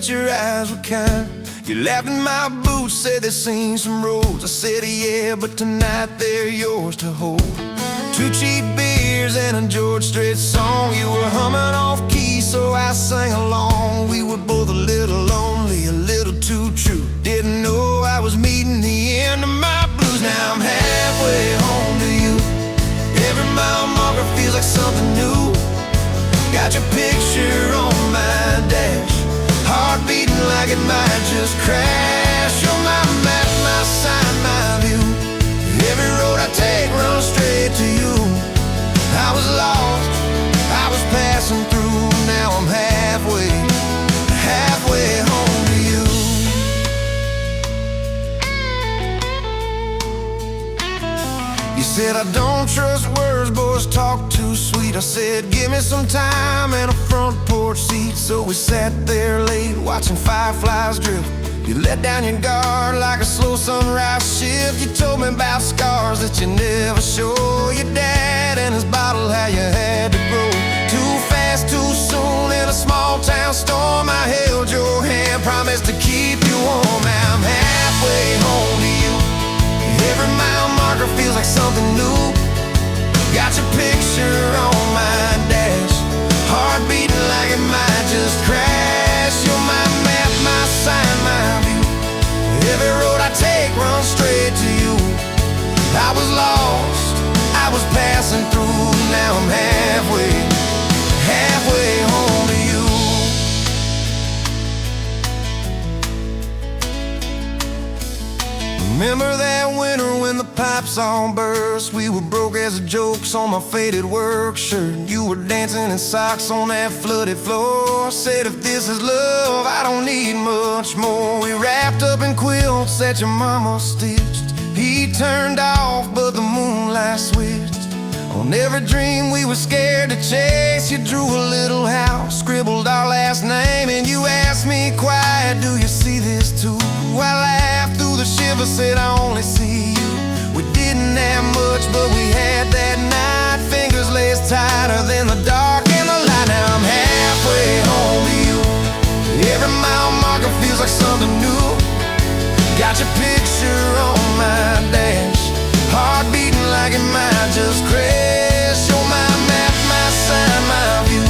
but your eyes were kind. You laughed in my boots, said they'd seen some roads. I said yeah, but tonight they're yours to hold. 2 cheap beers and a George Strait song. You were humming off key, so I sang along. We were both a little lonely, a little too true. Didn't know I was meeting the end of my blues. Now I'm halfway home to you. Every mile marker feels like something new. Got your picture on my dash, heart beating like it might just crash. You're my map, my sign, my view. Every road I take runs straight to you. I was lost, I was passing through. Now I'm halfway home to you. You said I don't trust words, boys talk too sweet. I said give me some time and a front porch seat. So we sat there late watching fireflies drift. You let down your guard like a slow sunrise shift. You told me about scars that you never show. Your dad and his bottle, how you had to grow too fast, too soon in a small town storm. I held your hand, promised to keep you warm. Now I'm halfway home to you. Every mile marker feels like something new. Got your picture on my dash, heart beating like it might just crash. You're my map, my sign, my view. Every road I take runs straight to you. I was lost, I was passing through. Now I'm halfway home to you. Remember that winter when the pipes all burst? We were broke as jokes on my faded work shirt. You were dancing in socks on that flooded floor. Said if this is love, I don't need much more. We wrapped up in quilts that your mama stitched. He turned off, but the moonlight switched. On every dream we were scared to chase, you drew a little house, scribbled our last name, and you asked me quiet, do you see this too? I laughed through the shiver, said I only see you. We didn't have much, but we had that night. Fingers laced tighter than the dark and the light. Now I'm halfway home to you. Every mile marker feels like something new. Got your picture on my dash, heart beating like it might just crash. You're my map, my sign, my view.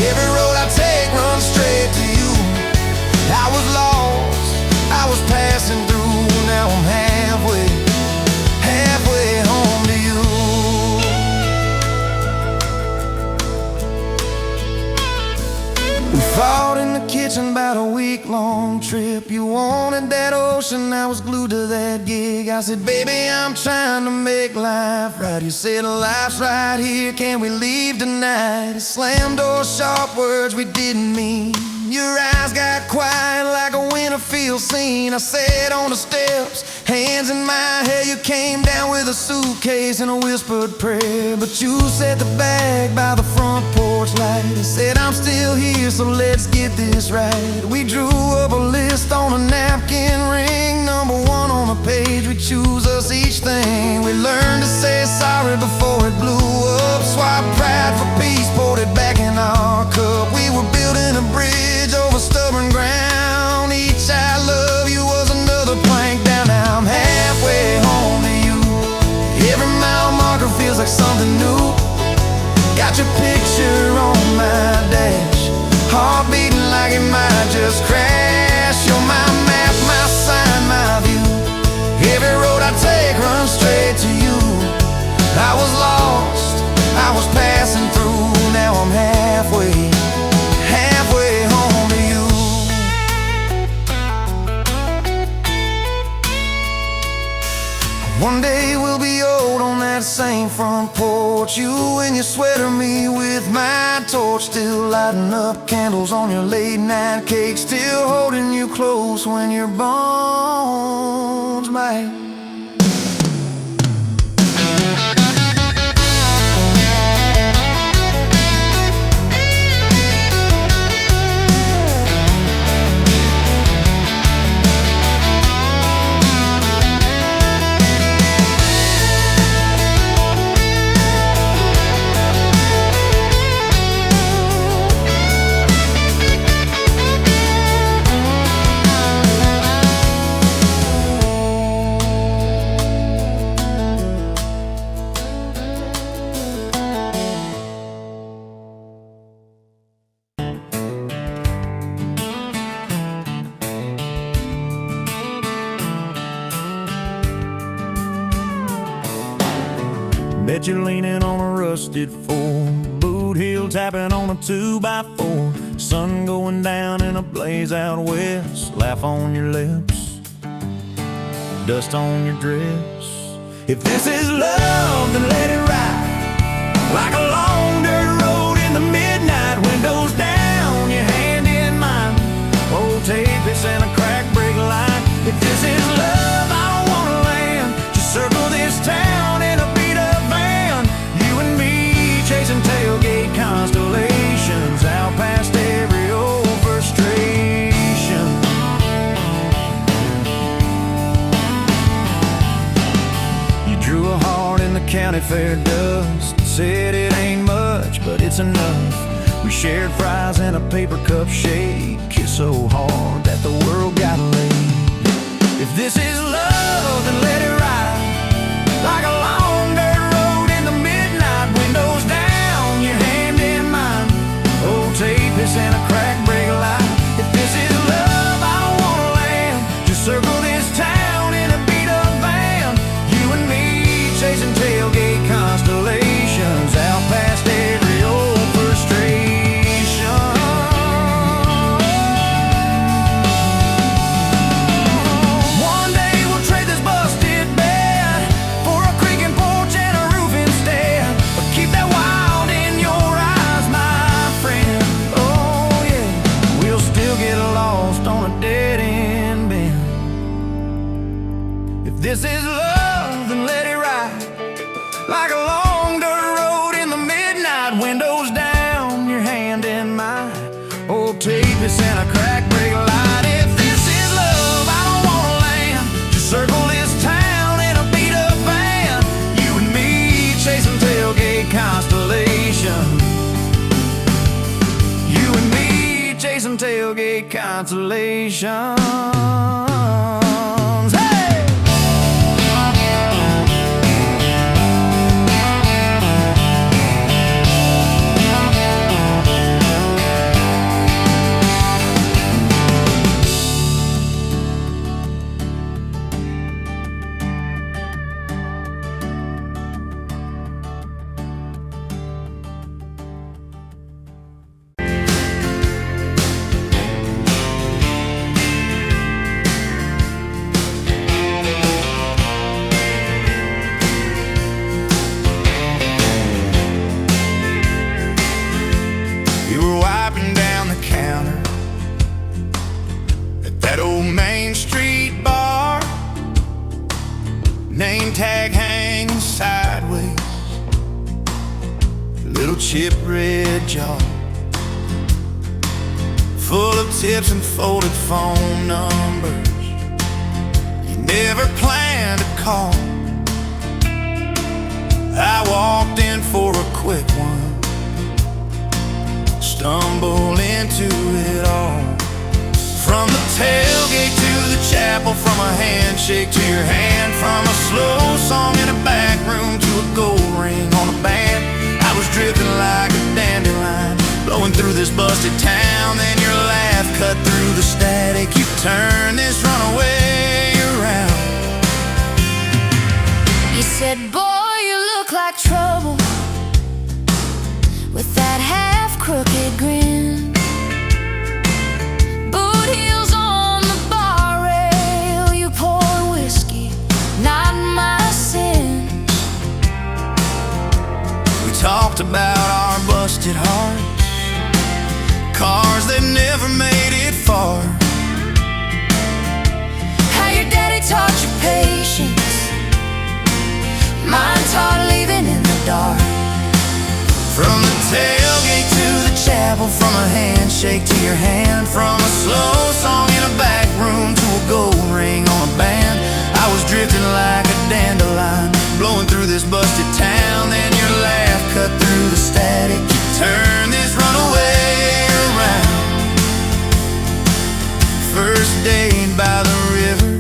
Every road I take runs straight to you. I was lost, I was passing through. Now I'm halfway home to you. We fought in the kitchen about a week-long trip. You wanted that ocean, I was glued to that gig. I said, baby, I'm trying to make life right. You said, life's right here, can we leave tonight? It slammed doors, sharp words we didn't mean. Your eyes got quiet like a winter field scene. I sat on the steps, hands in my hair. You came down with a suitcase and a whispered prayer. But you set the bag by the front porch light and said, I'm still here, so let's get this right. We drew up a list on a napkin ring, number 1 on the page. We choose us each thing. We learned to say sorry before it blew up. Swap pride for peace, poured it back in our cup. We were building a bridge over stubborn ground. Each I love you was another plank down. Now I'm halfway home to you. Every mile marker feels like something new. Got your picture on my dash, heart beating like it might just crash. You're my map, my sign, my view. Every road I take runs straight to you. I was lost, I was passing through. Now I'm halfway home to you. One day we'll be old on that same front porch. You and your sweater, me with my torch. Still lighting up candles on your late night cake. Still holding you close when your bones might. Bet you're leaning on a rusted Ford, boot heel tapping on a 2x4. Sun going down in a blaze out west, laugh on your lips, dust on your dress. If this is love, then let it ride like a long dirt road in the midnight. Windows down, your hand in mine, old tape, it's in a crack brake line. If this is love, I don't wanna land, just circle this town in a beat-up van. You and me chasing tailgate constellations, out past every old frustration. You drew a heart in the county fair dust, said it ain't much, but it's enough. We shared fries in a paper cup shake, kissed so hard that the world got laid. If this is love, then let it ride like a long dirt road in the midnight. Windows down, your hand in mine, old tape, it's in a crack brake light. If this is love, I don't wanna land, just circle this town in a beat-up van. You and me chasing tailgate constellations, out past every old frustration. One day we'll trade this busted bed for a creaking porch and a roof instead. But keep that wild in your eyes, my friend. Oh yeah, we'll still get lost on a dead-end bend. If this is love, then let it ride like a long dirt road in the midnight. Windows down, your hand in mine, old tape, it's in a crack brake light. If this is love, I don't wanna land, just circle this town in a beat-up van. You and me chasing tailgate constellation. You and me chasing tailgate constellations. Hey! Name tag hanging sideways, little chip red jar full of tips and folded phone numbers you never planned to call. I walked in for a quick one, stumbled into it all. From the tailgate to the chapel, from a handshake to your hand, from a slow song in a back room to a gold ring on a band. I was drifting like a dandelion, blowing through this busted town. Then your laugh cut through the static, you turned this runaway around. You said, boy, you look like trouble, with that half-crooked grin. Heels on the bar rail, you poured whiskey, not my sins. We talked about our busted hearts, cars that never made it far. How your daddy taught you patience, mine taught leaving in the dark. From the tailgate to the chapel, from a handshake to your hand, from a slow song in a back room to a gold ring on a band. I was drifting like a dandelion, blowing through this busted town. Then your laugh cut through the static, you turned this runaway around. First date by the river,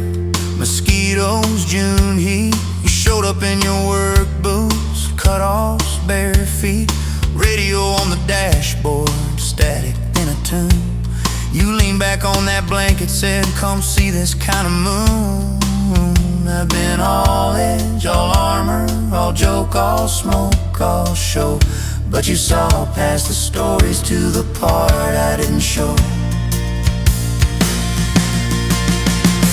mosquitoes, June heat. You showed up in your work boots, cut-offs, bare feet, radio on the dashboard, static in a tune. You leaned back on that blanket, said, come see this kind of moon. I've been all edge, all armor, all joke, all smoke, all show. But you saw past the stories to the part I didn't show.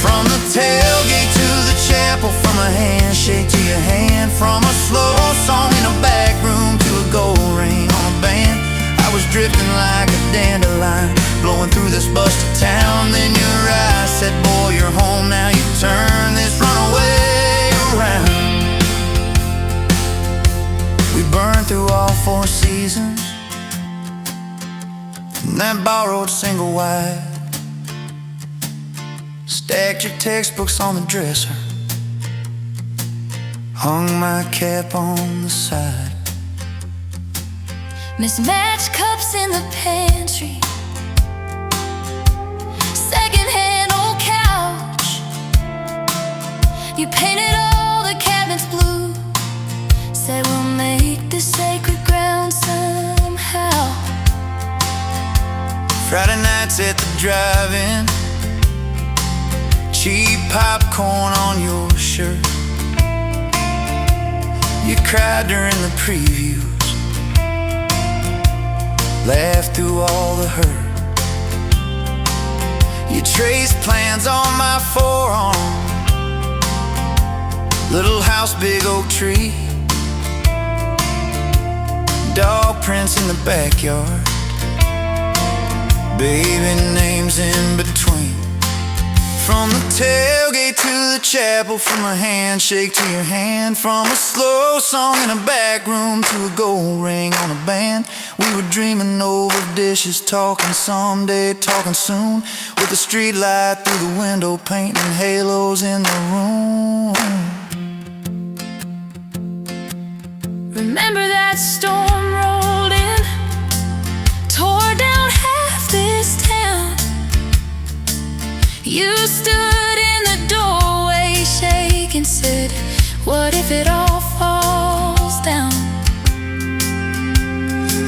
From the tailgate to the chapel, from a handshake to your hand, from a slow song in a back room to a gold ring on a band. I was drifting like a dandelion, blowing through this busted town. Then your eyes said, boy, you're home now. You turn this runaway around. We burned through all 4 seasons in that borrowed single wide. Stacked your textbooks on the dresser, hung my cap on the side. Mismatched cups in the pantry, secondhand old couch. You painted all the cabinets blue, said we'll make this sacred ground somehow. Friday nights at the drive-in, cheap popcorn on your shirt. You cried during the previews, laughed through all the hurt. You traced plans on my forearm, little house, big oak tree, dog prints in the backyard, baby names in between. From the tailgate to the chapel, from a handshake to your hand, from a slow song in a back room to a gold ring on a band. We were dreaming over dishes, talking someday, talking soon, with the street light through the window, painting halos in the room. Remember that storm rolled in, tore down half this town. You stood in the doorway, shaking, said, what if it all falls down?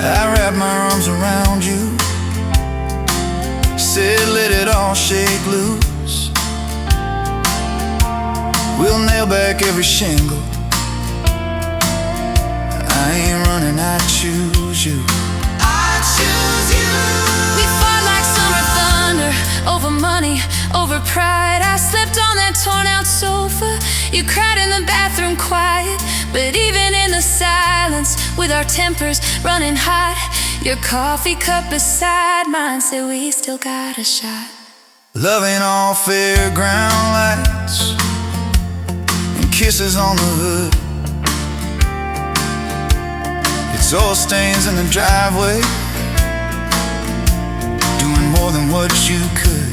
I wrapped my arms around you, said let it all shake loose. We'll nail back every shingle, I ain't running, I choose you. I choose you. We fought like summer thunder, over money, over pride. I slept on that torn out sofa, you cried in the bathroom quiet. But even in the silence, with our tempers running hot, your coffee cup beside mine said we still got a shot. Loving all fairground lights and kisses on the hood. It's oil stains in the driveway, doing more than what you could.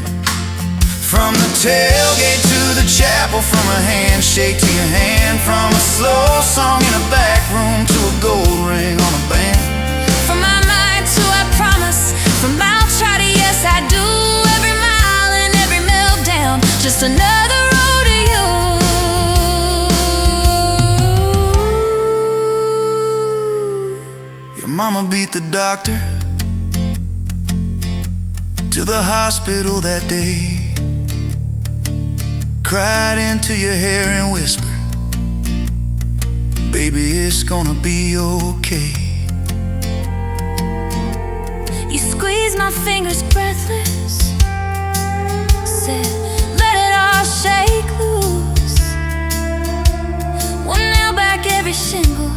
From the tailgate to the chapel, from a handshake to your hand, from a slow song in a back room to a gold ring on a band. From my mind to I promise, from I'll try to yes I do, every mile and every meltdown, just another rodeo. Your mama beat the doctor to the hospital that day, cried into your hair and whispered, baby, it's gonna be okay. You squeezed my fingers breathless, said let it all shake loose. We'll nail back every shingle,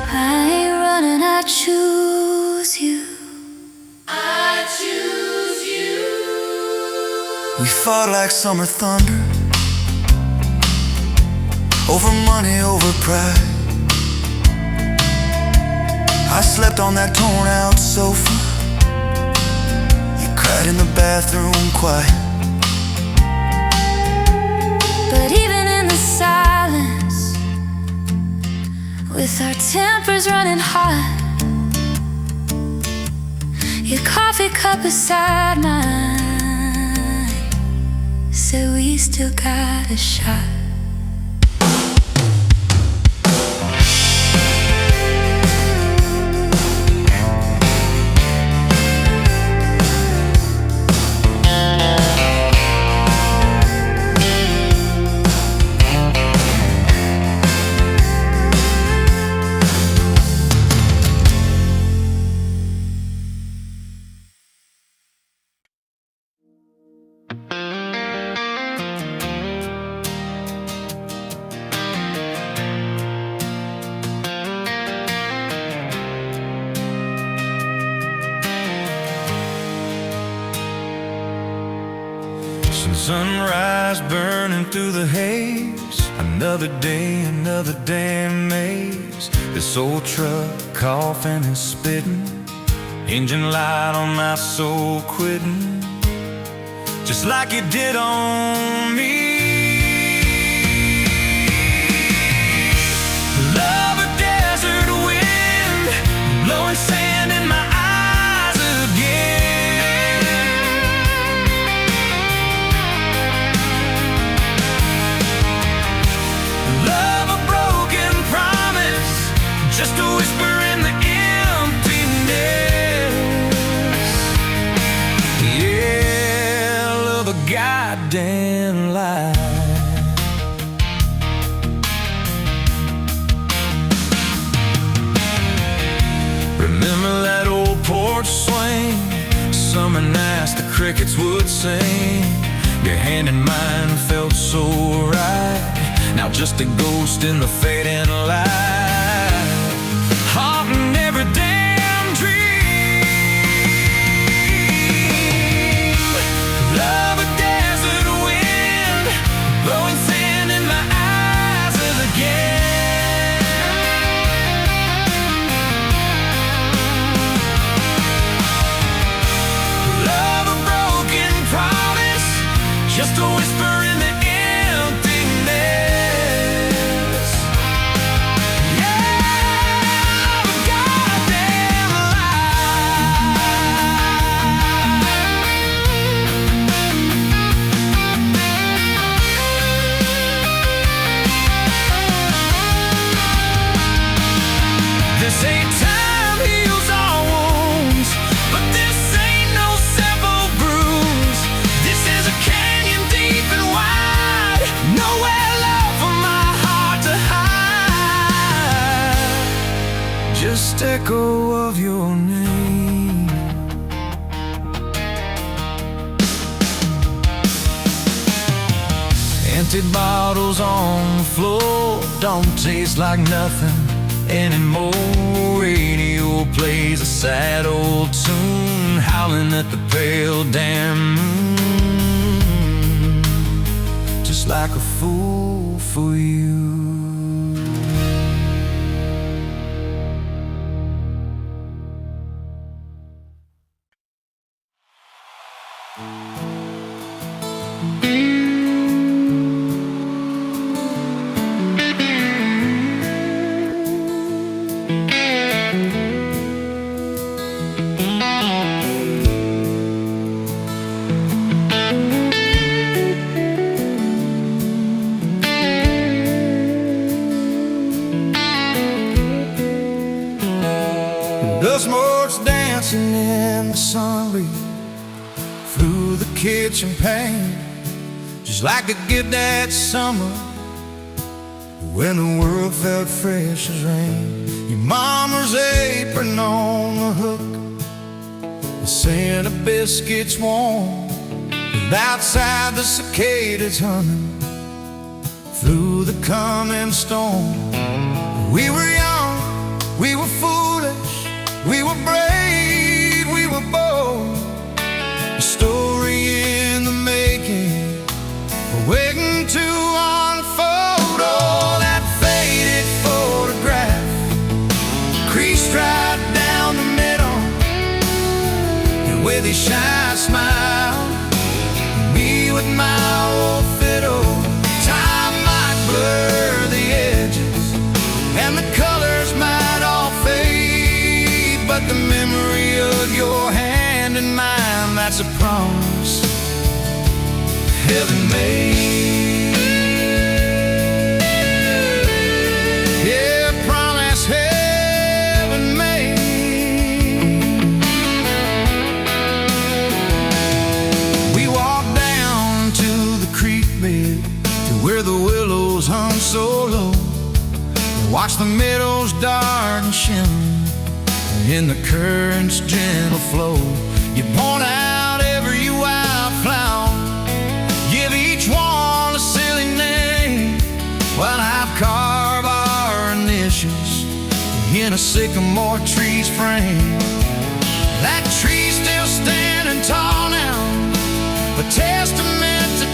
I ain't running, I choose you. I choose you. We fought like summer thunder, over money, over pride. I slept on that torn out sofa, you cried in the bathroom quiet. But even in the silence, with our tempers running hot, your coffee cup beside mine said we still got a shot. Watching sunrise burning through the haze. Another day, another damn maze. This old truck coughing and spitting, engine light on my soul quitting, just like it did on me. Love a desert wind, blowing sand in my eyes again. Love a broken promise, just a whisper in the emptiness. Yeah, love a goddamn lie. Remember that old porch swing, summer nights the crickets would sing. Your hand in mine felt so right, now just a ghost in the fading light, haunting every damn dream. Love a desert wind, blowing sand in my eyes again. Love a broken promise, just a whisper in the emptiness. Yeah, love a goddamn lie. This ain't time heals all wounds, but this ain't no simple bruise. This is a canyon deep and wide, nowhere left for my heart to hide. Just echo of your name. Empty bottles on the floor don't taste like nothing anymore. Radio plays a sad old tune, howling at the pale damn moon, just like a fool for you. The smoke's dancing in the sunlight through the kitchen pane, just like a gift that summer when the world felt fresh as rain. Your mama's apron on the hook, the scent of biscuits warm, and outside the cicadas humming through the coming storm. We were young, we were foolish, we were brave, we were bold. A story in the making, waiting to unfold. Oh, that faded photograph, creased right down the middle, and with a shy smile, me with my old fiddle. Time might blur the edges, and the colors might all fade, but the memory of your hand in mine, that's a promise heaven made. Yeah, promise heaven made. We walked down to the creek bed, to where the willows hung so low, watch the meadows dart and shimmer in the current's gentle flow. You point out every wildflower, give each one a silly name, while I've carved our initials in a sycamore tree's frame. That tree's still standing tall now, a testament to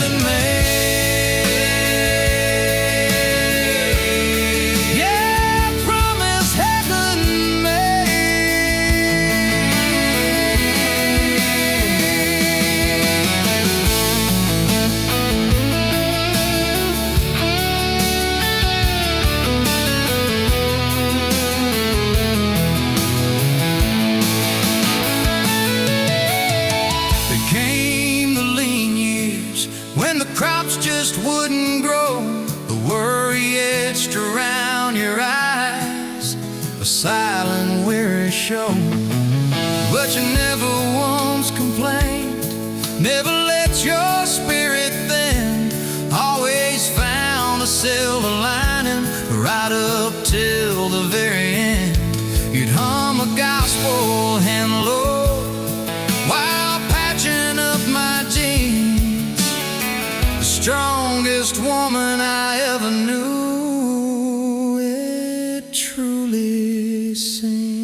heaven made. Yeah, I promise heaven crops just wouldn't grow. The worry etched around your eyes, a silent, weary show. But you never once complained, never let your spirit thin. Always found a silver lining right up till the very end. You'd hum a gospel hymn low while patching up my jeans. Strongest woman I ever knew, it truly sings.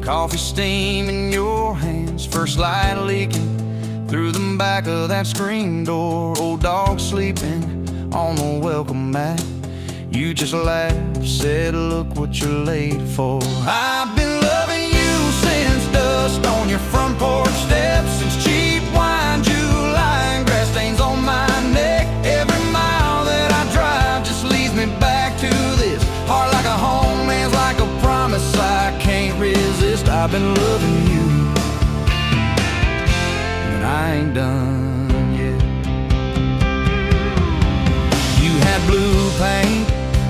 Coffee steam in your hands, first light leaking through the back of that screen door. Old dog sleeping on the welcome mat. You just laughed, said, look what you're late for. I've been loving you since dust on your front porch steps, since cheap wine, July, and grass stains on my neck. Every mile that I drive just leads me back to this heart like a home, man's like a promise I can't resist. I've been loving you, and I ain't done yet. You had blue paint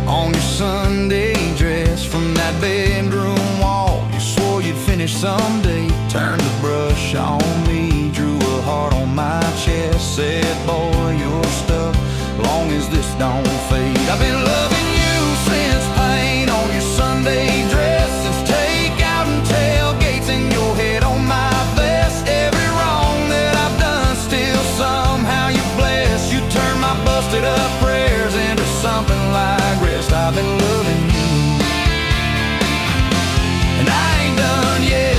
on your Sunday dress from that bedroom wall. You swore you'd finish someday. Turned the brush on me, drew a heart on my chest, said, boy, you're stuck long as this don't fade. I've been loving you since paint on your Sunday dress, since takeout and tailgates in your head on my vest. Every wrong that I've done, still somehow you bless. You turn my busted up prayers into something like rest. I've been loving you, and I ain't done yet.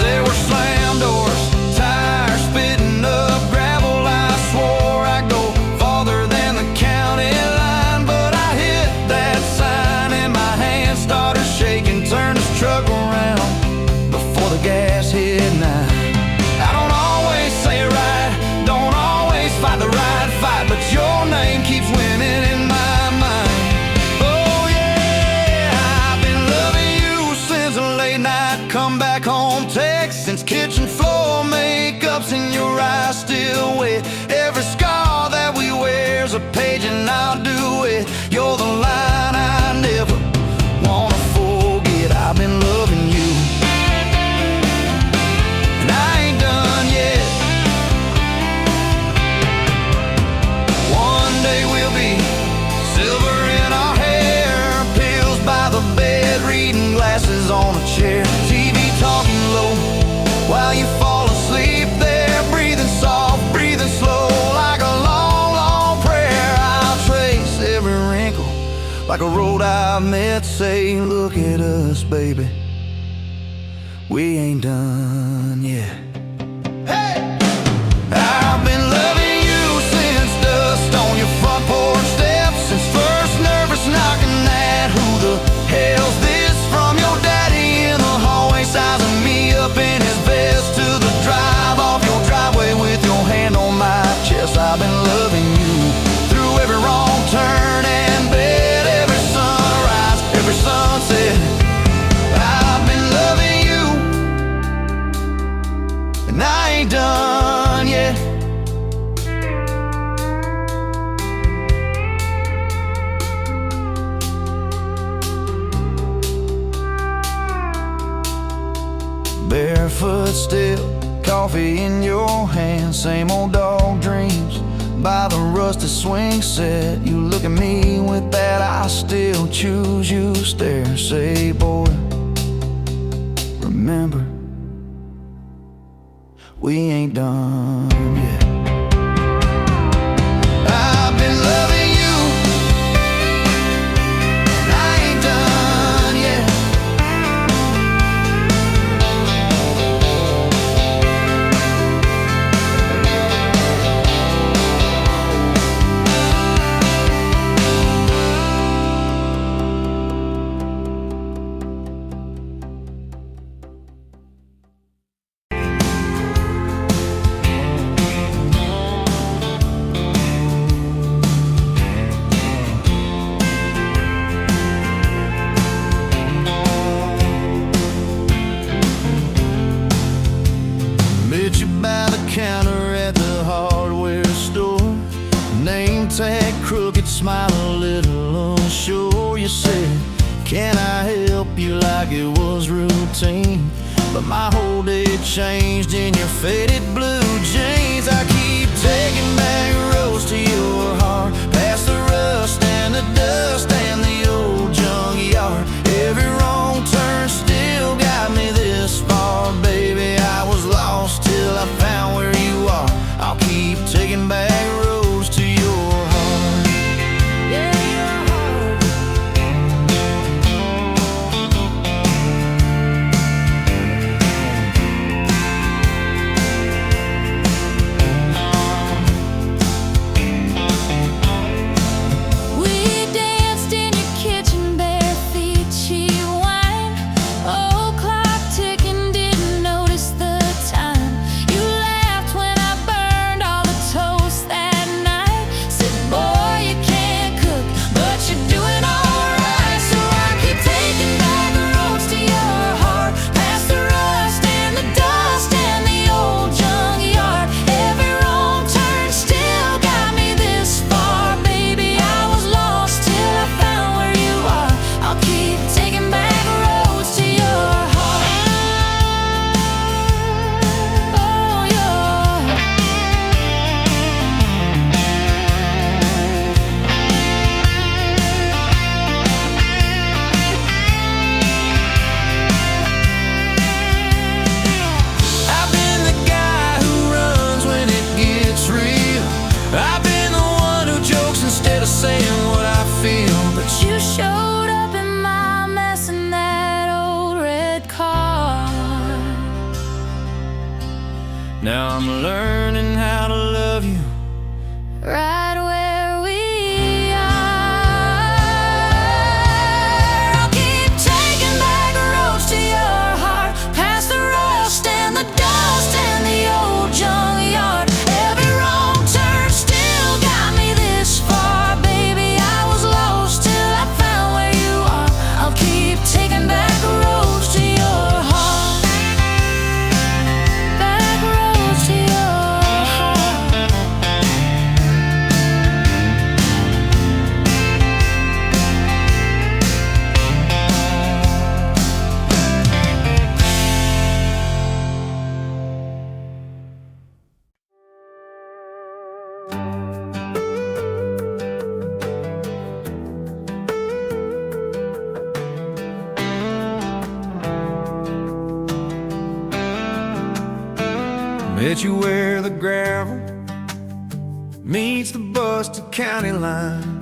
There were slam doors, tires spitting up gravel. I swore I'd go farther than the county line, but I hit that sign and my hand started shaking. Turned this truck around before the gas hit 9. I don't always say it right, don't always fight the right fight, but your name keeps winning in my mind. Oh yeah, I've been loving you since a late night come back home text, since kitchen floor makeup's in your eyes still wet. Every scar that we wear's a page and I'll do it. You're the line I never wanna forget. I've been loving you, and I ain't done yet. One day we'll be silver in our hair, pills by the bed, reading glasses on a chair, TV talking low while you fall asleep there, breathing soft, breathing slow, like a long, long prayer. I'll trace every wrinkle like a road I've met. Say, look at us, baby, we ain't done yet. Hey! I've been loving you since dust on your front porch steps, since first nervous knocking at who the hell's this, from your daddy in the hallway sizing me up in his vest, to the drive off your driveway with your hand on my chest. I've been loving you through every wrong turn and bed, every sunrise, every sunset. I've been loving you, and I ain't done yet. footstep, coffee in your hand, same old dog dreams by the rusty swing set. You look at me with that I still choose you stare. Say, boy, remember, we ain't done yet. I've been loving you, and I ain't done yet. Counter at the hardware store, name tag crooked, smile a little unsure. You said, can I help you, like it was routine, but my whole day changed in your faded blue jeans. I keep taking back roads to your heart, past the rust and the dust and the old junkyard. Every wrong turn still got me this far, baby. I was lost till I found where you are. I'll keep taking back roads to your heart. Yeah, your heart. We danced in your kitchen, bare feet, cheap wine. Old clock ticking, didn't notice the time. You laughed when I burned all the toast that night. Said, boy, you can't cook, but you're doing alright. So I keep taking back the roads to your heart, past the rust and the dust and the old junkyard. Every wrong turn still got me this far, baby. I was lost till I found where you are. I'll keep taking back roads to your heart. Oh, your heart. I've been the guy who runs when it gets real. I've been the one who jokes instead of saying what I feel. But You showed up in my mess in that old red car. now I'm learning how to love you. Right where we are. I'll keep taking back roads to your heart, past the rust and the dust and the old junkyard. Every wrong turn still got me this far, baby. I was lost till I found where you are. I'll keep taking back roads to your heart, back roads to your heart. Met you where the gravel meets the busted county line.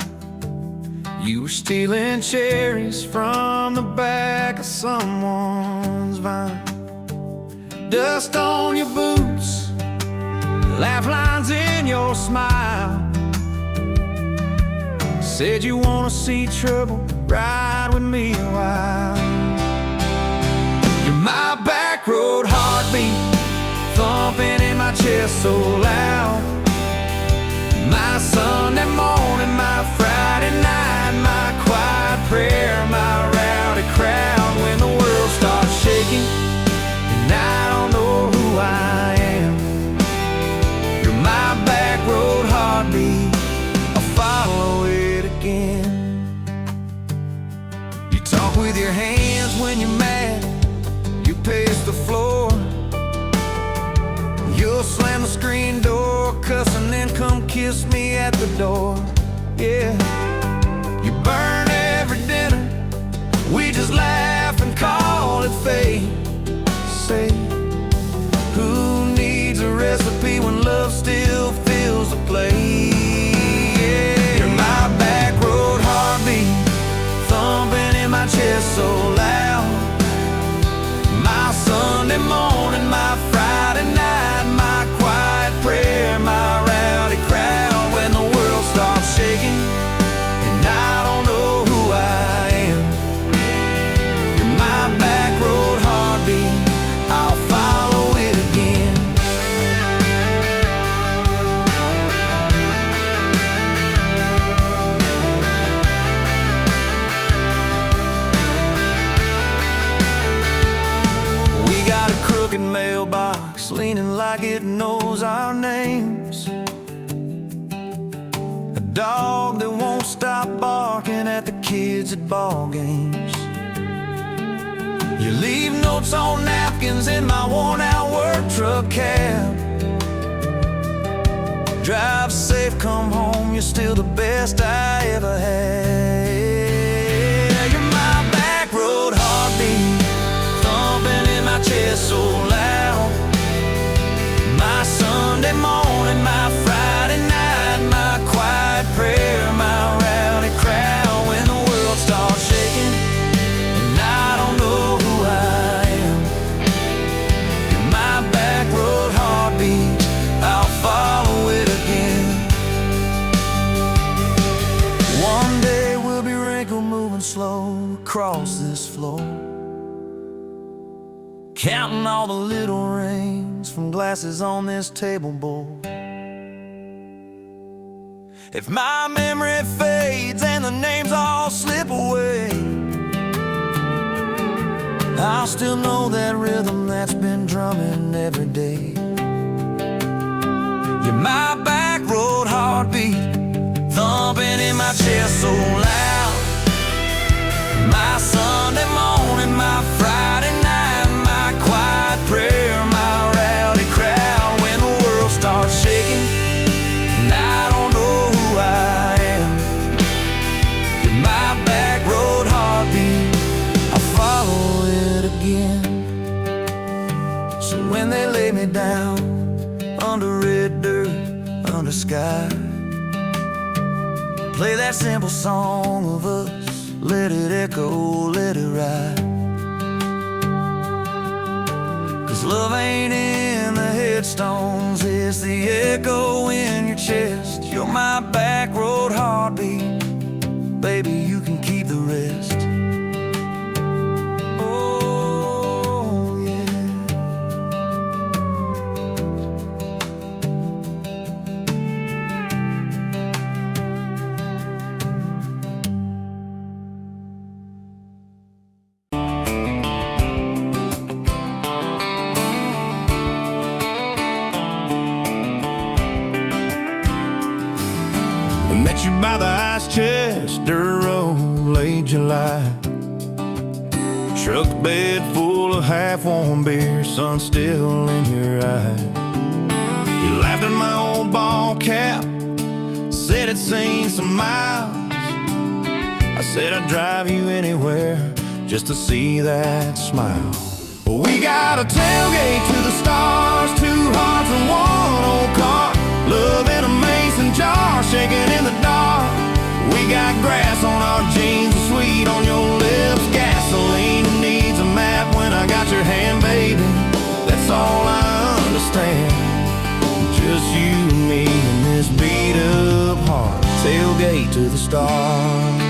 You were stealing cherries from the back of someone's vine. Dust on your boots, laugh lines in your smile. Said you wanna see trouble, ride with me a while. You're my back road heartbeat, thumping in my chest so loud. My Sunday morning, my Friday night, my quiet prayer, my rowdy crowd. When the world starts shaking and I don't know who I am, you're my back road heartbeat, I'll follow it again. You talk with your hands when you're mad, you pace the floor, then come kiss me at the door. Yeah, you burn every dinner, we just laugh and call it fate. Say, who needs a recipe when love still fills the plate? Yeah. You're my back road heartbeat, thumping in my chest so loud. My Sunday morning, my Friday night, my quiet prayer, my rowdy crowd. When the world starts shaking and I don't know who I am, you're my back road heartbeat, I'll follow it again. We got a crooked mailbox leaning like it knows our names, a dog that won't stop barking at the kids at ball games. You leave notes on napkins in my worn-out work truck cab. Drive safe, come home, you're still the best I ever had. You're my back road heartbeat, thumping in my chest so loud. My Sunday morning, my Friday night, my quiet prayer, my rowdy crowd. When the world starts shaking and I don't know who I am, you're my back road heartbeat, I'll follow it again. One day we'll be wrinkled, moving slow across this floor, counting all the little rings from glasses on this table board. If my memory fades and the names all slip away, I'll still know that rhythm that's been drumming every day. You're my back road heartbeat, thumping in my chest so loud. My Sunday morning, my Friday night, my quiet prayer, my rowdy crowd. When the world starts shaking and I don't know who I am, you're my back road heartbeat, I'll follow it again. So when they lay me down under red dirt, under sky, play that simple song of us, let it echo, let it ride. 'Cause love ain't in the headstones, it's the echo in your chest. You're my back road heartbeat, baby, you can keep the rest. Oh, yeah. Met you by the ice chest, dirt road, late July. Truck bed full of half-warm beer, sun still in your eye. You laughed at my old ball cap, said it'd seen some miles. I said I'd drive you anywhere just to see that smile. We got a tailgate to the stars, two hearts and one old car. Love in a mason jar, shaking in the dark. We got grass on our jeans, and sweet on your lips. Gasoline who needs a map when I got your hand, baby. That's all I understand. Just you and me and this beat up heart. Tailgate to the stars.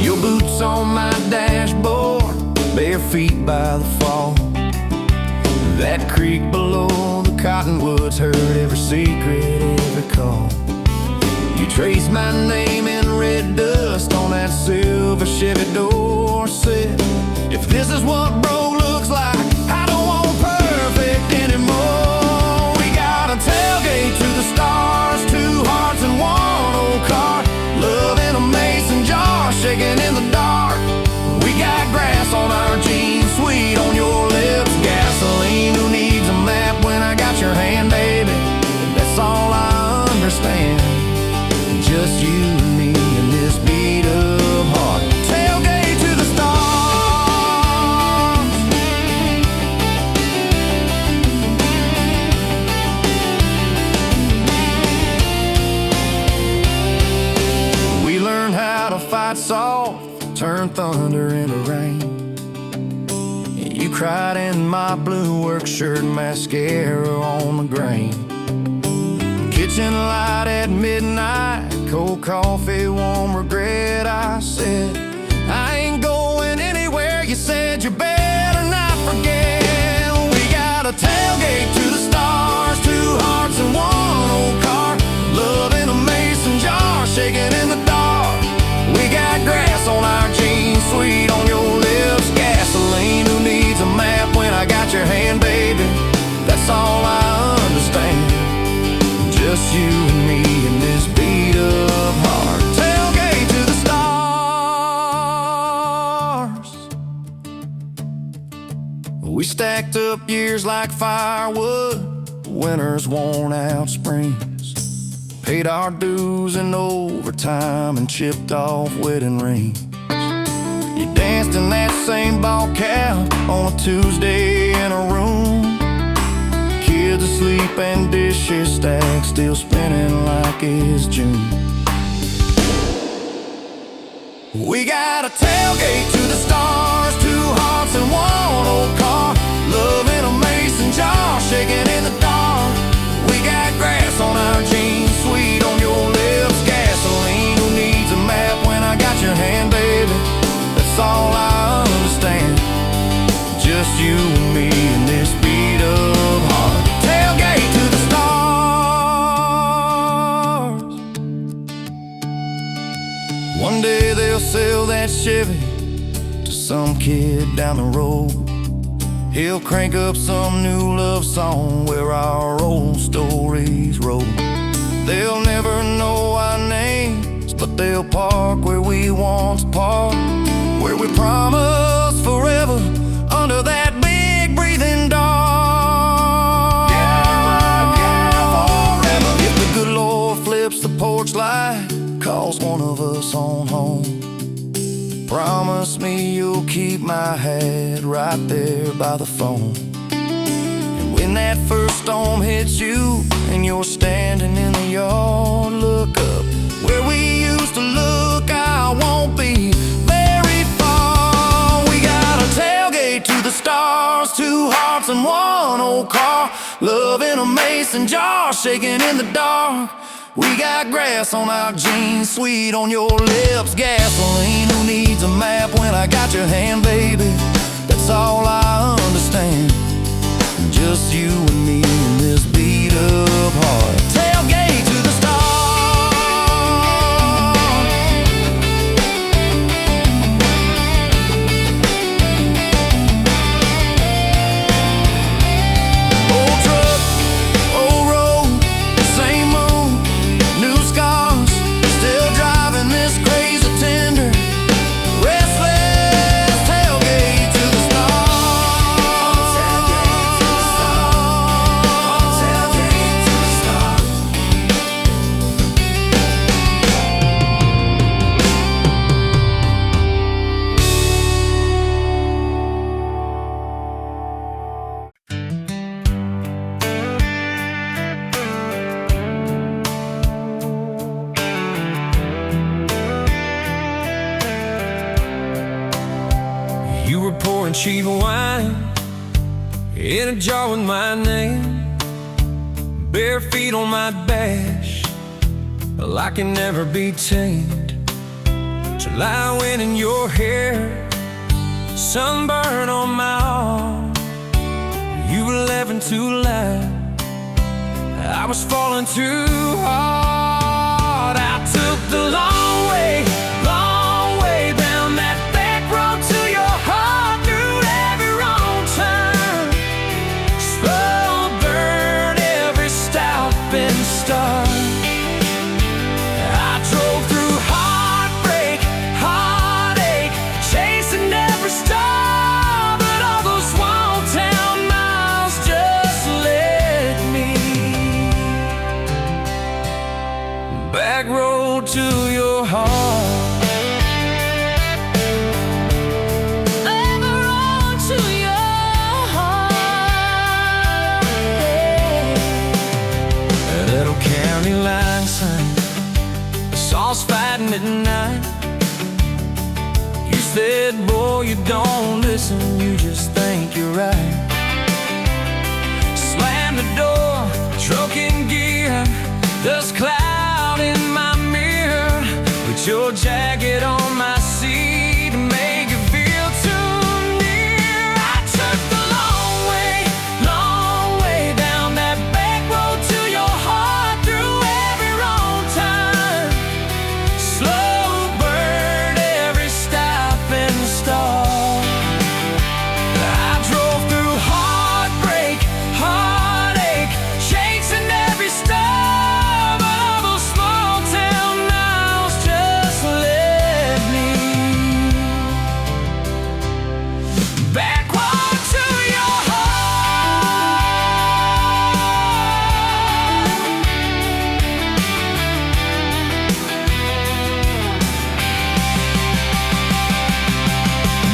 Your boots on my dashboard, bare feet by the fall. That creek below the cottonwoods heard every secret, every call. You traced my name in red dust on that silver Chevy Dorset. If this is what bro looks like, I don't want perfect anymore. We got a tailgate to the stars, two hearts and one old car. Love in a mason jar, shaking in the dark. We got grass on our jeans, sweet on your lips. Gasoline, who needs a map cried in my blue work shirt, mascara on the grain. Kitchen light at midnight, cold coffee, warm regret. I said, I ain't going anywhere. You said you better not forget. We got a tailgate to the stars, 2 hearts and 1 old car. Love in a mason jar, shaking in the dark. We got grass on our jeans, sweet on your lips, gasoline. Who needs a map when I got your hand, baby? That's all I understand. Just you and me in this beat up heart. Tailgate to the stars. We stacked up years like firewood, winters worn out springs. Paid our dues in overtime and chipped off wedding rings. You danced in that same ball cap on a Tuesday in a room. Kids asleep and dishes stacked, still spinning like it's June. We got a tailgate to the stars, 2 hearts and 1 old car. Love in a mason jar, shaking in the dark. We got grass on our jeans, sweet on your lips, gasoline. Who needs a map when I got your hand, baby? That's all I understand. Just you and me in this beat up heart. Tailgate to the stars. One day they'll sell that Chevy to some kid down the road. He'll crank up some new love song where our old stories roll. They'll never know our names, but they'll park where we once parked, where we promised forever under that big breathing dog. Yeah, forever. If the good Lord flips the porch light, calls one of us on home, promise me you'll keep my hat right there by the phone. And when that first storm hits you and you're standing in the yard, look up where we used to look. I won't be very far. We got a tailgate to the stars, 2 hearts and 1 old car. Love in a mason jar, shaking in the dark. We got grass on our jeans, sweet on your lips, gasoline. Who needs a map when I got your hand, baby? That's all I understand. Just you and me in this beat up heart. Tailgate to the cheap wine in a jar with my name, bare feet on my dash, well, I can never be tamed. July wind in your hair, sunburn on my arm. You were laughing too loud, I was falling too hard. I took the long way down that back road to your heart. Back road to your heart. Back road to your heart. That old county line sign, I saw us fighting at night. You said, boy, you don't listen, you just think you're right. Slam the door, truck in gear, dust cloud in my mirror. Put your jacket on my seat to make it feel too near. I took the long way down that back road to your heart, through every wrong turn, slow burn every stop and start. I drove through heartbreak, heartache, chasing every star, but all those small town miles just led me backward to your heart.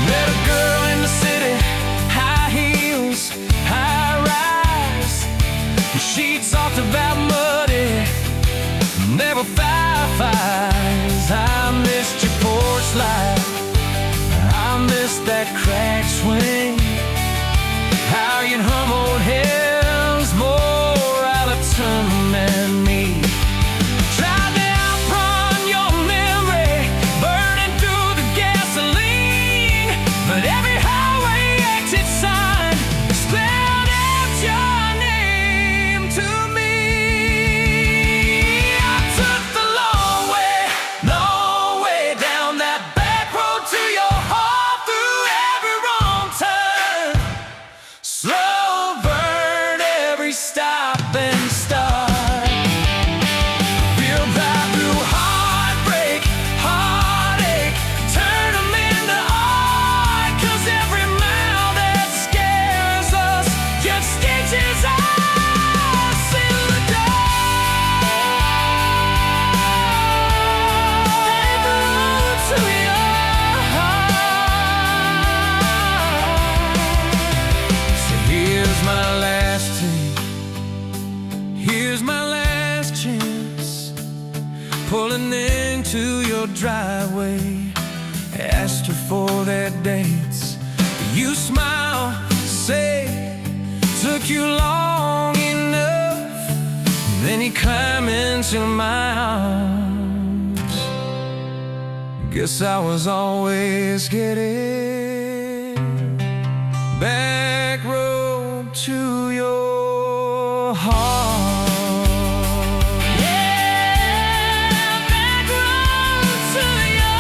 Met a girl in the city, high heels, high rise. She talked about muddy, never fireflies. I missed your porch light, I missed that cracked swing, how you'd hum old hymns more out of tune than me. Tried to outrun your memory, burning through the gasoline, but every highway exit sign spelled out your name to me. I took the long way down that back road to your heart, through every wrong turn, slow burn every stop and start. Feel that through heartbreak, heartache, turn them into art, 'cause every mile that scares us just stitches us in the dark. Back road to your heart. So here's my last take, here's my last chance, pulling into your driveway. Asked her for their dates, you smile, say, took you long enough. Then you climb into my arms. Guess I was always headed back road to your heart. Yeah, back road to your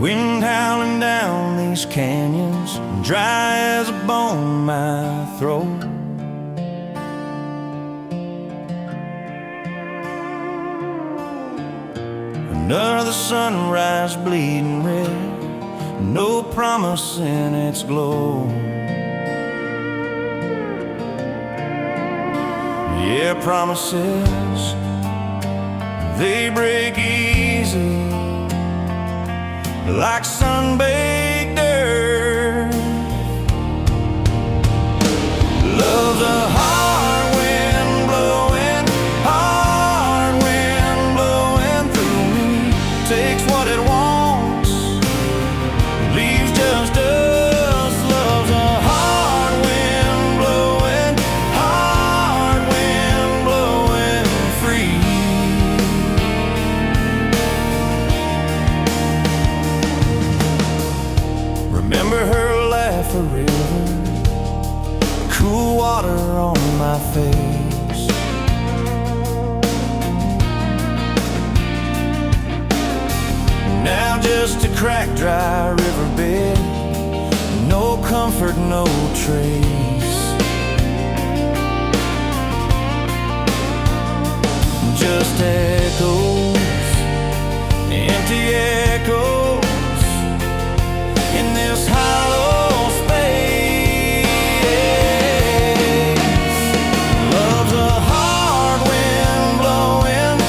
Wind howling down these canyons, dry as a bone my throat. Another sunrise bleeding red, no promise in its glow. Yeah, promises, they break easy, like sun-baked earth. Love's a hard wind blowing through me. Takes what it wants, leaves just us. Love's a hard wind blowing free. Remember her laugh, a river, cool water on my face. Now just a cracked, dry riverbed, no comfort, no trace. Just echoes, empty echoes in this hollow space. Love's a hard wind blowing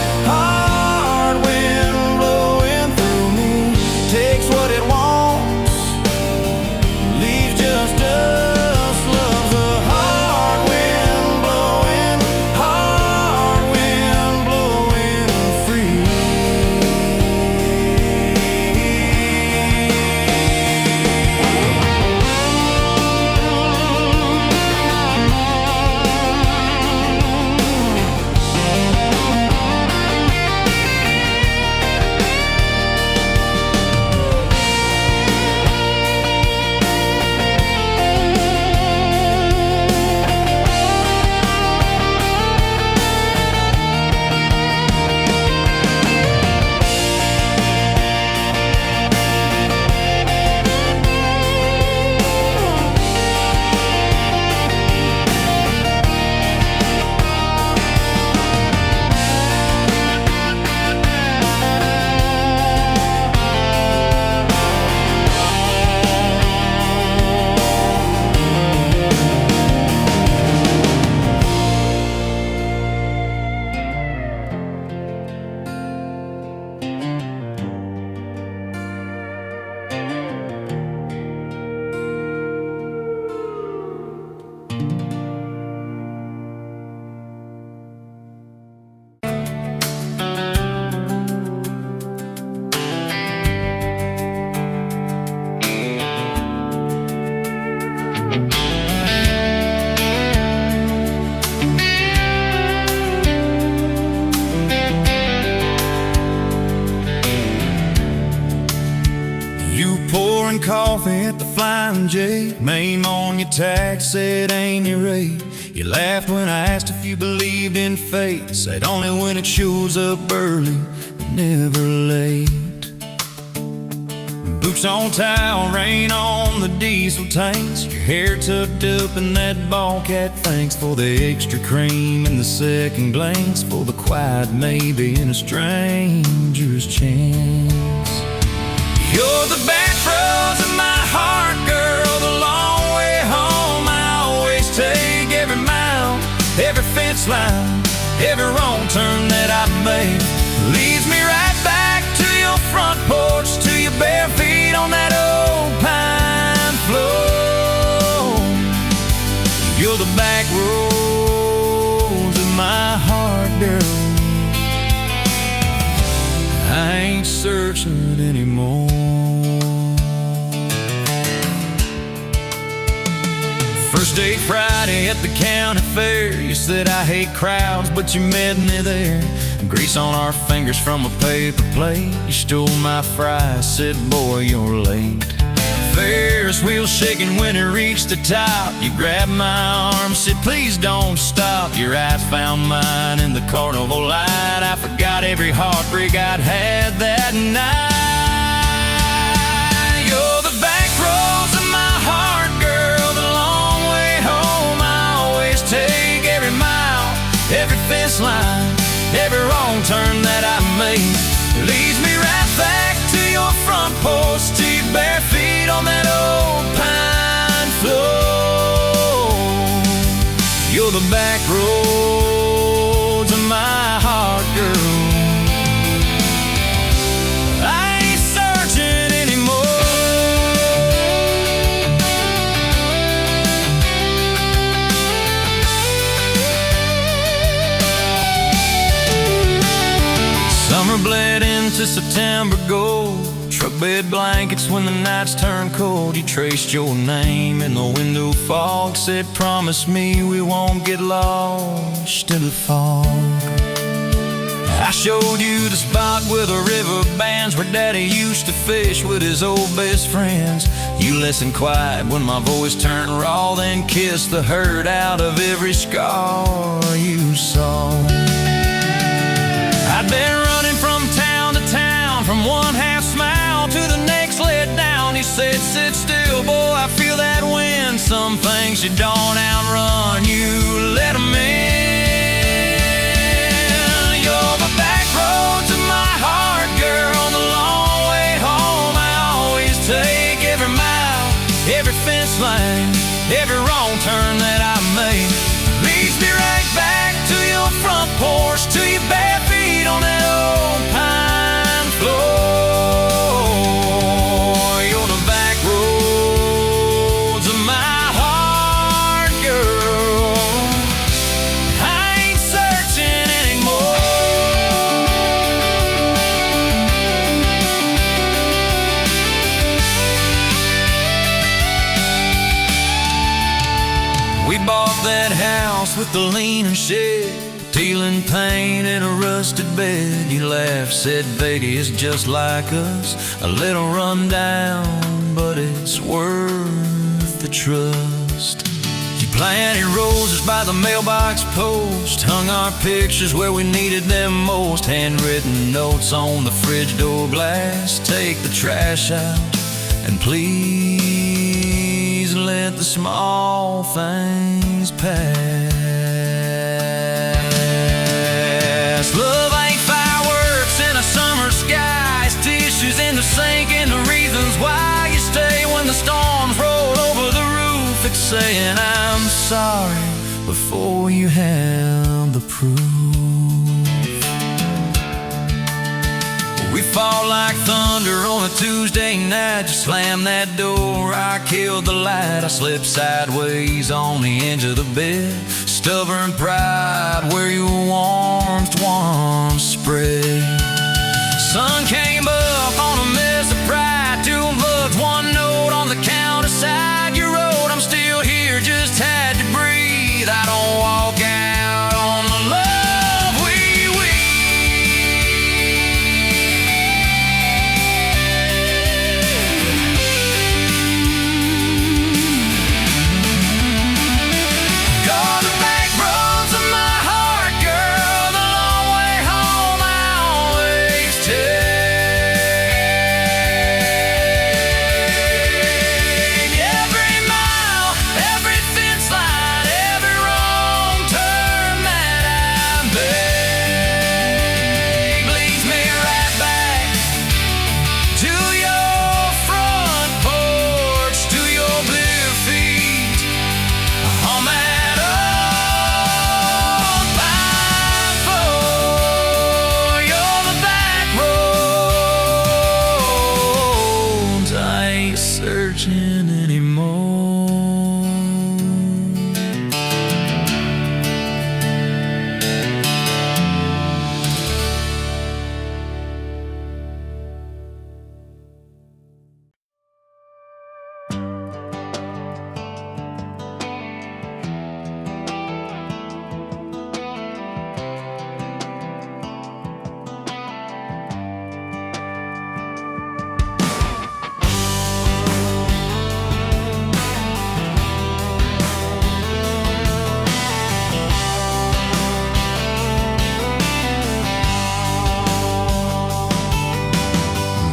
pouring coffee at the Flying J. Name on your tax said ain't your rate. You laughed when I asked if you believed in fate. Said only when it shows up early, never late. Boots on towel, rain on the diesel tanks. Your hair tucked up in that ball cat. Thanks for the extra cream and the second glance, for the quiet maybe in a stranger's chance. You're the back roads of my heart, girl, the long way home. I always take every mile, every fence line, every wrong turn that I made. Leads me right back to your front porch, to your bare feet on that old pine floor. You're the back roads of my heart, girl. I ain't searching anymore. First date Friday at the county fair. You said I hate crowds, but you met me there. Grease on our fingers from a paper plate. You stole my fries, said boy you're late. Ferris wheel shaking when it reached the top. You grabbed my arm, said please don't stop. Your eyes found mine in the carnival light. I forgot every heartbreak I'd had that night. You're the back roads of my heart, girl, the long way home. I always take every mile, every fence line, every wrong turn that I made. Leads me right back to your front porch, to your bare feet on that old pine floor. You're the back roads of my heart, girl. I ain't searching anymore. Summer bled into September gold. Truck bed blankets when the nights turn cold. You traced your name in the window fog. Said promise me we won't get lost in the fog. I showed you the spot where the river bands, where Daddy used to fish with his old best friends. You listened quiet when my voice turned raw, then kissed the hurt out of every scar you saw. I'd been running from town to town, from one half smile to the next let down. You said sit still, boy, I feel that wind. Some things you don't outrun, you let them in. You're the back roads of my heart, girl, the long way home. I always take every mile, every fence line, every wrong turn that I made. Leads me right back to your front porch, to your bare feet on that old pine floor. You're the back roads of my heart, girl. I ain't searching anymore. We bought that house with the leaning shed, feeling pain in a rusted bed. You laughed, said Vegas is just like us, a little run down, but it's worth the trust. You planted roses by the mailbox post, hung our pictures where we needed them most. Handwritten notes on the fridge door glass, take the trash out and please let the small things pass. Love ain't fireworks in a summer sky, it's tissues in the sink and the reasons why you stay when the storms roll over the roof. It's saying I'm sorry before you have the proof. We fall like thunder on a Tuesday night. You slam that door, I killed the light. I slipped sideways on the edge of the bed. Stubborn pride where your warmth once spread. Sun came up on a mess of pride. 2 bucks, 1 note on the counter side. You wrote, I'm still here, just had to breathe. I don't walk out on the love we searching anymore.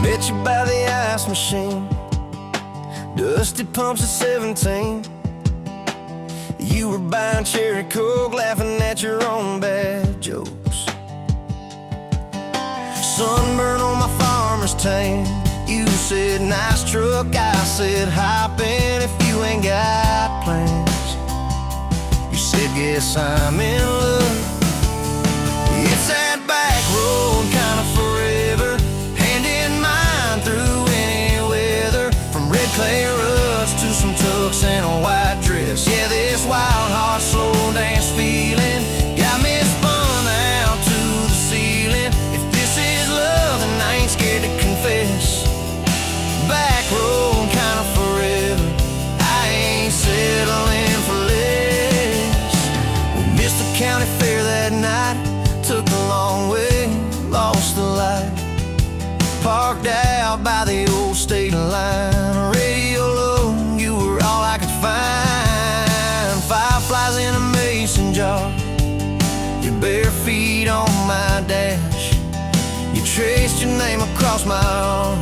Met you by the ice machine, dusty pumps at 17. You were buying cherry coke, laughing at your own bad jokes. Sunburn on my farmer's tan. You said nice truck, I said hop in if you ain't got plans. You said guess I'm in love. It's that back road kind of forever, hand in mine through any weather. From red clay ruts to some tux and a white dress. Yeah, this wild heart slow dance feeling got me spun out to the ceiling. If this is love, then I ain't scared to confess. Back road kind of forever, I ain't settling for less. We missed the county fair that night, took the long way, lost the light. Parked out by the old state line, radio low, you were all I could find. Fireflies in a mason jar, your bare feet on my dash. You traced your name across my arm,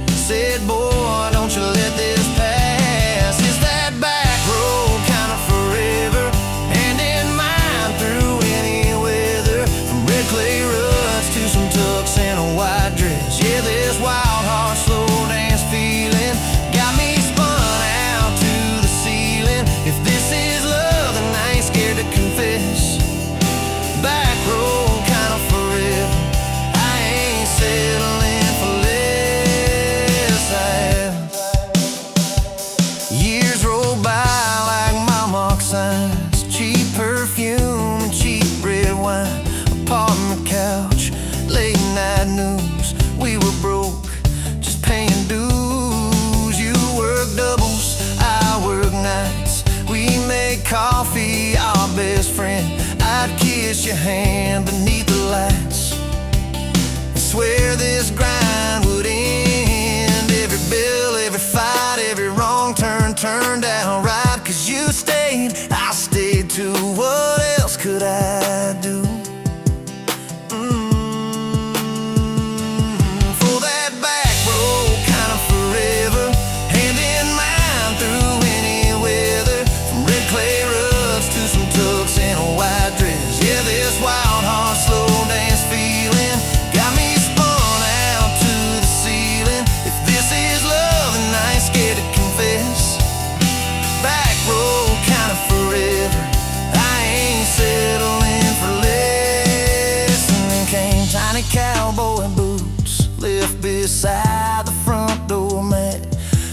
said, boy, don't you let this pass. It's that back road kind of forever, hand in mine through any weather. From red clay ruts to some tux and a white dress. Yeah, this wild heart slow dance feeling got me spun out to the ceiling. If this is love, then I ain't scared to confess. Back road kind of forever, I ain't settling for less. Years roll by like mile mark signs, cheap perfume and cheap red wine, apartment couch, late night news. We were broke, just paying dues. You work doubles, I work nights. We made coffee our best friend. I'd kiss your hand beneath the lights and swear this grind would end. Every bill, every fight, every wrong turn turned out right. Cause you stayed, I stayed too. What else could I do? For that back road kind of forever, hand in mine through any weather. From red clay ruts to some tux and a white dress. Yeah, this wild heart slow dance feeling got me spun out to the ceiling. If this is love, then I ain't scared to confess. Back road kind of forever, I ain't settling for less. And then came tiny cowboy boots, left beside the front door mat.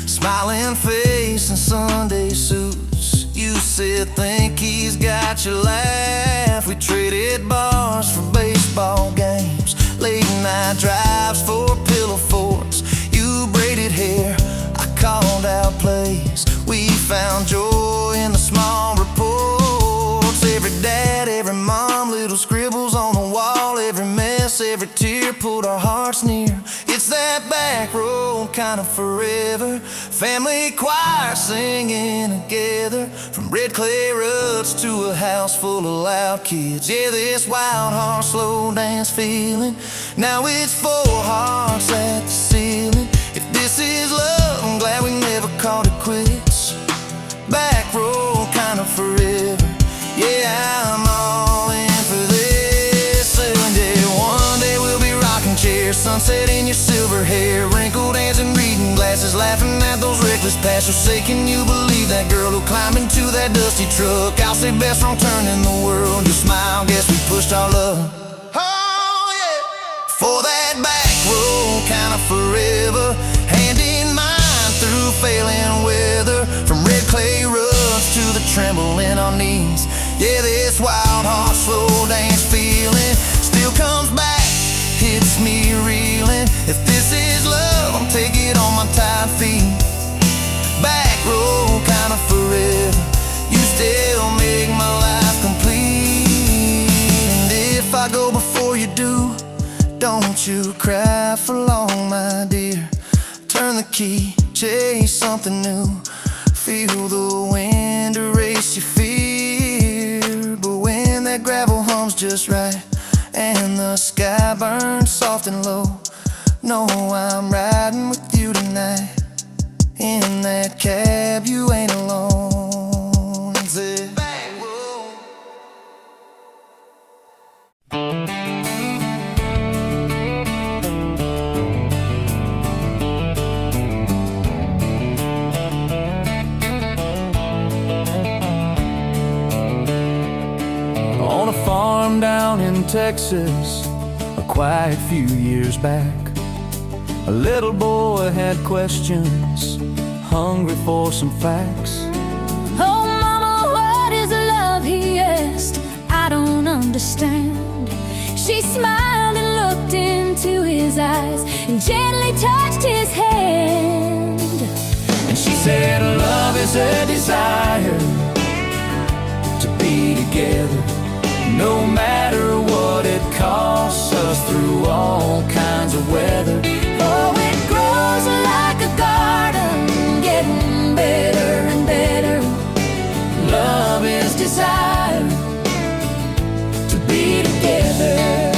Smiling face and Sunday suits. You said think he's got your laugh. We traded bars for baseball games, late night drives for pillow forts. You braided hair, I called out plays. We found joy in the small reports. Every dad, every mom, little scribbles on the wall. Every mess, every tear pulled our hearts near. It's that back road kind of forever, family choir singing together. From red clay ruts to a house full of loud kids. Yeah, this wild heart slow dance feeling, now it's four hearts at the ceiling. If this is love, I'm glad we never called it quits. Back road kind of forever, yeah, I'm all in for this. And yeah, one day we'll be rocking chairs, sunset in your silver hair, wrinkled hands and reading glasses, laughing at those reckless past. So say, can you believe that girl who climbed into that dusty truck? I'll say best wrong turn in the world. You smile, guess we pushed our love. Oh yeah, for that back road kind of forever, hand in mine through failing weather, from red clay ruts to the tremble in our knees. Yeah, this wild heart slow dance feeling still comes back, hits me reeling. If this is love, I'm taking on my tired feet. Back row kinda forever, you still make my life complete. And if I go before you do, don't you cry for long, my dear. Turn the key, chase something new. Feel the wind erase your fear. But when that gravel hums just right and the sky burns soft and low, know I'm riding with you tonight. In that cab, you ain't alone. Say, on a farm down in Texas, a quiet few years back, a little boy had questions, hungry for some facts. Oh, mama, what is love? He asked. I don't understand. She smiled and looked into his eyes and gently touched his hand. And she said, love is a desire to be together, no matter what it costs us, through all kinds of weather. Oh, it grows like a garden, getting better and better. Love is desire to be together.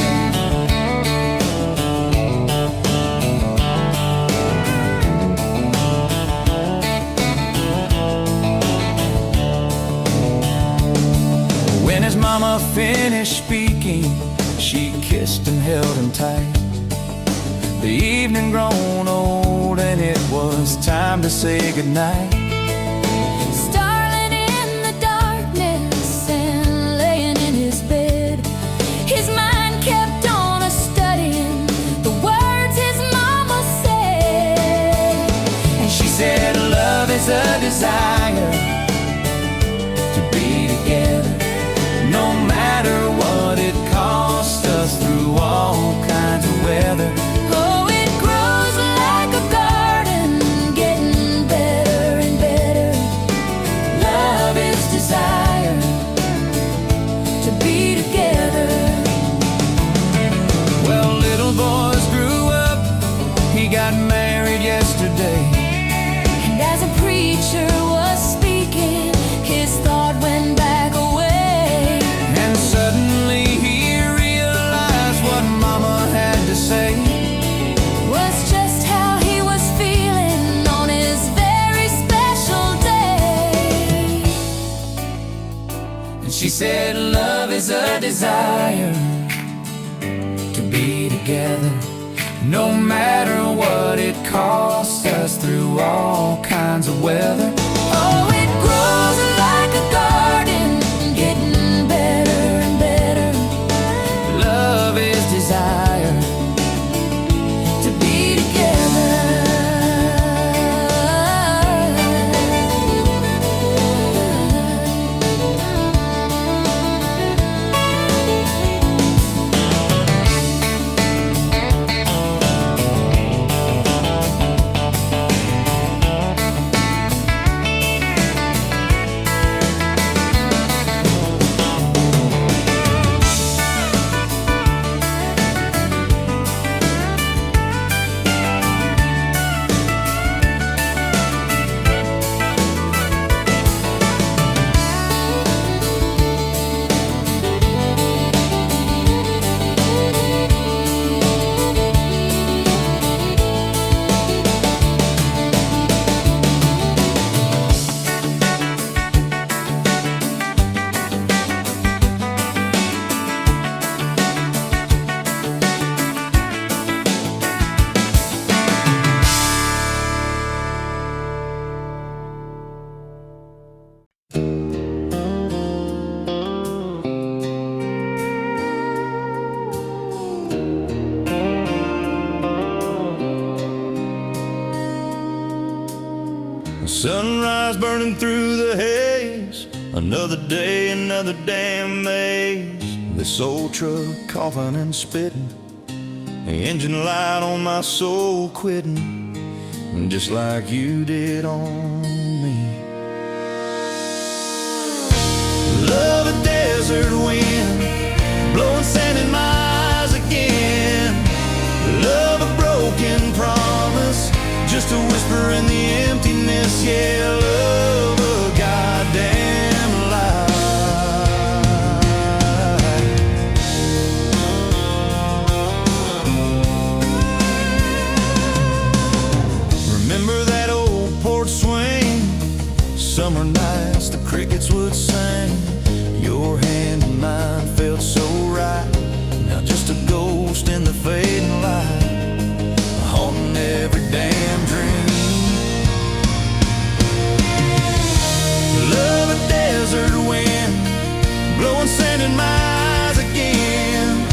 When his mama finished speaking, she kissed and held him tight. The evening grown old and it was time to say goodnight. Starling in the darkness and laying in his bed, his mind kept on a-studying the words his mama said. And she said, love is a desire to be together, no matter what it costs us, through all kinds of weather. Oh, it grows like a garden, getting better and better. Love is desire To be together. Well, little boys grew up, he got married yesterday. And as a preacher was speaking, his thought went back away. And suddenly he realized what mama had to say. Was just how he was feeling on his very special day. And she said, love is a desire to be together, no matter what it costs us, through all kinds of weather. Oh, it grows like a garden, getting better and better. Love is desire To be together. The sunrise burning through the haze. Another day, another damn maze. This old truck coughing and spitting, the engine light on my soul quitting, just like you did on me. Love a desert wind, blowing sand in my eyes again. Love a broken promise, just a whisper in the emptiness. Yeah, love a goddamn lie. Remember that old porch swing? Summer nights the crickets would sing. Your hand in mine felt so right. Now just a ghost in the fading light, haunting every damn dream. Love a desert wind, blowing sand in my eyes again.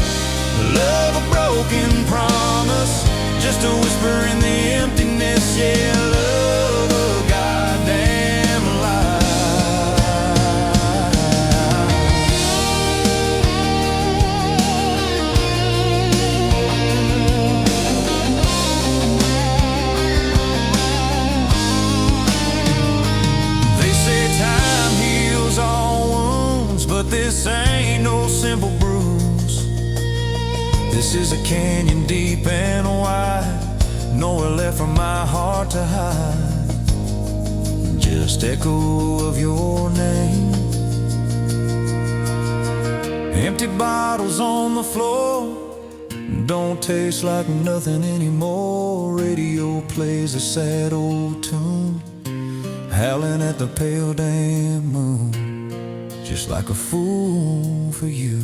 Love a broken promise, just a whisper in the emptiness. Yeah, love a goddamn lie. They say time heals all wounds, but this ain't no simple bruise. This is a canyon deep and wide, nowhere left for my heart to hide. Just echo of your name. Empty bottles on the floor, don't taste like nothing anymore. Radio plays a sad old tune, howling at the pale damn moon, just like a fool for you.